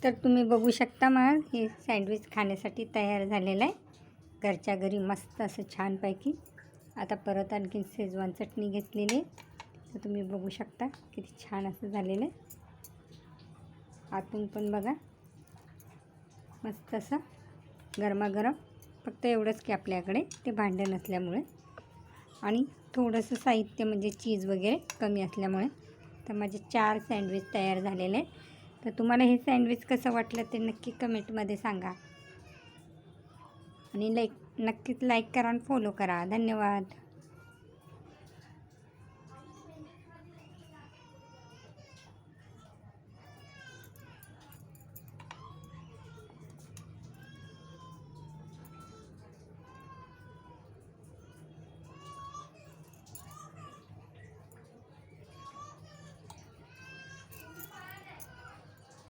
तर तुम्ही बघू शकता मग हे सँडविच खाण्यासाठी तयार झालेलं आहे. घरच्या घरी मस्त असं छानपैकी. आता परत आणखीन शेजवान चटणी घेतलेली आहे. तर तुम्ही बघू शकता किती छान असं झालेलं आहे. आतून पण बघा मस्त असं गरमागरम. फक्त एवढंच की आपल्याकडे ते भांडं नसल्यामुळे आणि थोडंसं साहित्य म्हणजे चीज वगैरे कमी असल्यामुळे. तर माझे 4 सँडविच तयार झालेले आहे. तर तुम्हाला हे सँडविच कसं वाटलं ते नक्की कमेंटमध्ये सांगा आणि नक्कीच लाईक करा आणि फॉलो करा. धन्यवाद.